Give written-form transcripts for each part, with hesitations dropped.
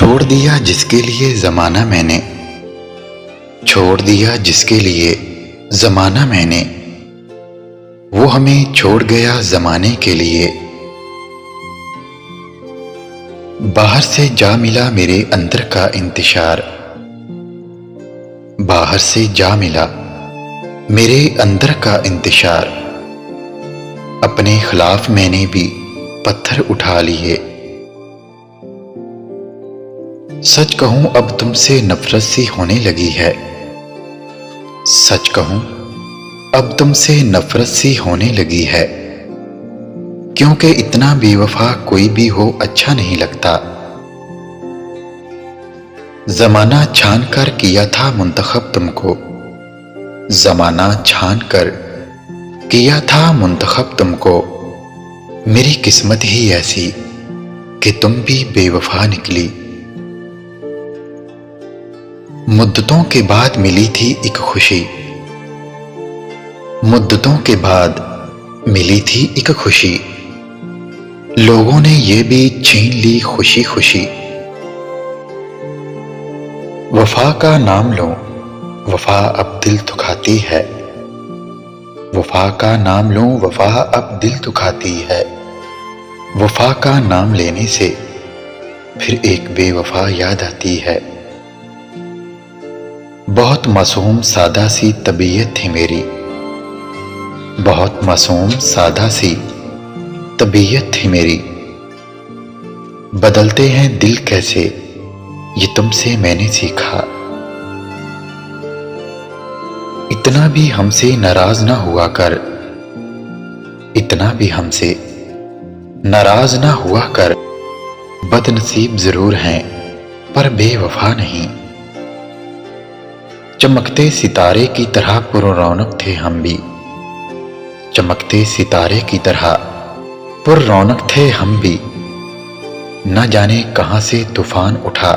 छोड़ दिया जिसके लिए ज़माना मैंने, छोड़ दिया जिसके लिए ज़माना मैंने, वो हमें छोड़ गया ज़माने के लिए। बाहर से जा मिला मेरे अंदर का इंतशार, बाहर से जा मिला मेरे अंदर का इंतशार। अपने खिलाफ मैंने भी पत्थर उठा लिए। सच कहूं अब तुमसे नफरत सी होने लगी है, सच कहूं अब तुमसे नफरत सी होने लगी है। क्योंकि इतना बेवफा कोई भी हो अच्छा नहीं लगता। जमाना छान कर किया था मुंतखब तुमको, जमाना छान कर किया था मुंतखब तुमको। मेरी किस्मत ही ऐसी कि तुम भी बेवफा निकली। मुद्दतों के बाद मिली थी एक खुशी, मुद्दतों के बाद मिली थी एक खुशी। लोगों ने ये भी छीन ली खुशी खुशी। वफा का नाम लो, वफा अब दिल दुखाती है। वफा का नाम लो, वफा अब दिल दुखाती है। वफा का नाम लेने से फिर एक बेवफा याद आती है। बहुत मासूम सादा सी तबीयत थी मेरी, बहुत मासूम सादा सी तबीयत थी मेरी। बदलते हैं दिल कैसे ये तुमसे मैंने सीखा। इतना भी हमसे नाराज ना हुआ कर, इतना भी हमसे नाराज ना हुआ कर। बदनसीब जरूर हैं पर बेवफा नहीं। चमकते सितारे की तरह पुररौनक थे हम भी, चमकते सितारे की तरह पुररौनक थे हम भी। न जाने कहां से तूफान उठा,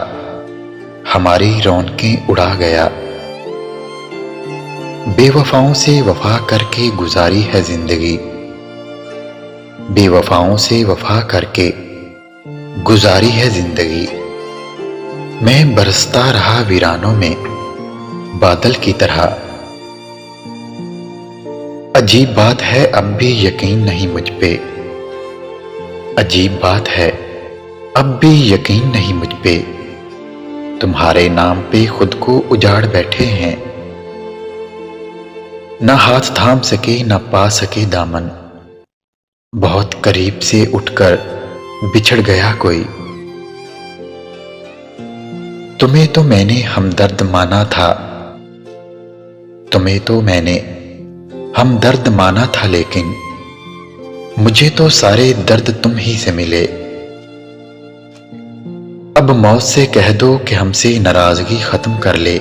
हमारी रौनकें उड़ा गया। बेवफाओं से वफा करके गुजारी है जिंदगी, बेवफाओं से वफा करके गुजारी है जिंदगी। मैं बरसता रहा वीरानों में बादल की तरह। अजीब बात है अब भी यकीन नहीं मुझ पे, अजीब बात है अब भी यकीन नहीं मुझ पे। तुम्हारे नाम पे खुद को उजाड़ बैठे हैं। ना हाथ थाम सके ना पा सके दामन, बहुत करीब से उठकर बिछड़ गया कोई। तुम्हें तो मैंने हमदर्द माना था, तुम्हें तो मैंने हमदर्द माना था, लेकिन मुझे तो सारे दर्द तुम ही से मिले। अब मौत से कह दो कि हमसे नाराजगी खत्म कर ले,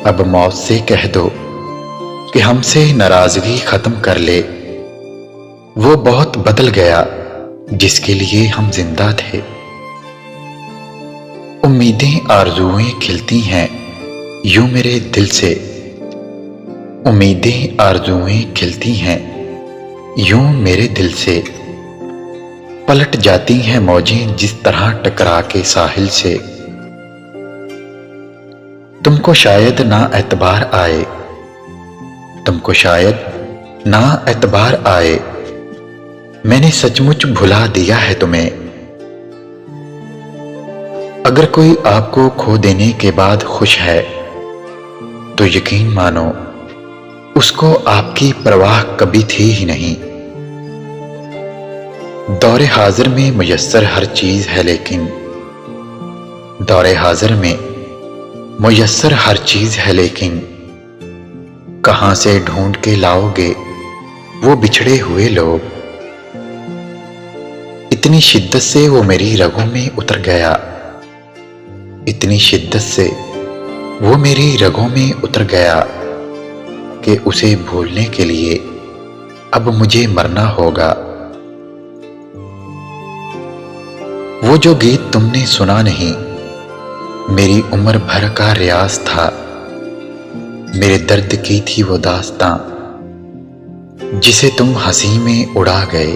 अब मौत से कह दो कि हमसे नाराजगी खत्म कर ले। वो बहुत बदल गया जिसके लिए हम जिंदा थे। उम्मीदें आरज़ुएं खिलती हैं यूं मेरे दिल से, उम्मीदें आरज़ुएं खिलती हैं यूं मेरे दिल से। पलट जाती हैं मौजें जिस तरह टकरा के साहिल से। तुमको शायद ना एतबार आए, तुमको शायद ना एतबार आए। मैंने सचमुच भुला दिया है तुम्हें। अगर कोई आपको खो देने के बाद खुश है तो यकीन मानो उसको आपकी परवाह कभी थी ही नहीं। दौरे हाजिर में मुयस्सर हर चीज है, लेकिन दौरे हाजिर में मुयस्सर हर चीज है, लेकिन कहां से ढूंढ के लाओगे वो बिछड़े हुए लोग। इतनी शिद्दत से वो मेरी रगों में उतर गया, इतनी शिद्दत से वो मेरी रगों में उतर गया कि उसे भूलने के लिए अब मुझे मरना होगा। वो जो गीत तुमने सुना नहीं मेरी उम्र भर का रियाज था। मेरे दर्द की थी वो दास्तां जिसे तुम हंसी में उड़ा गए।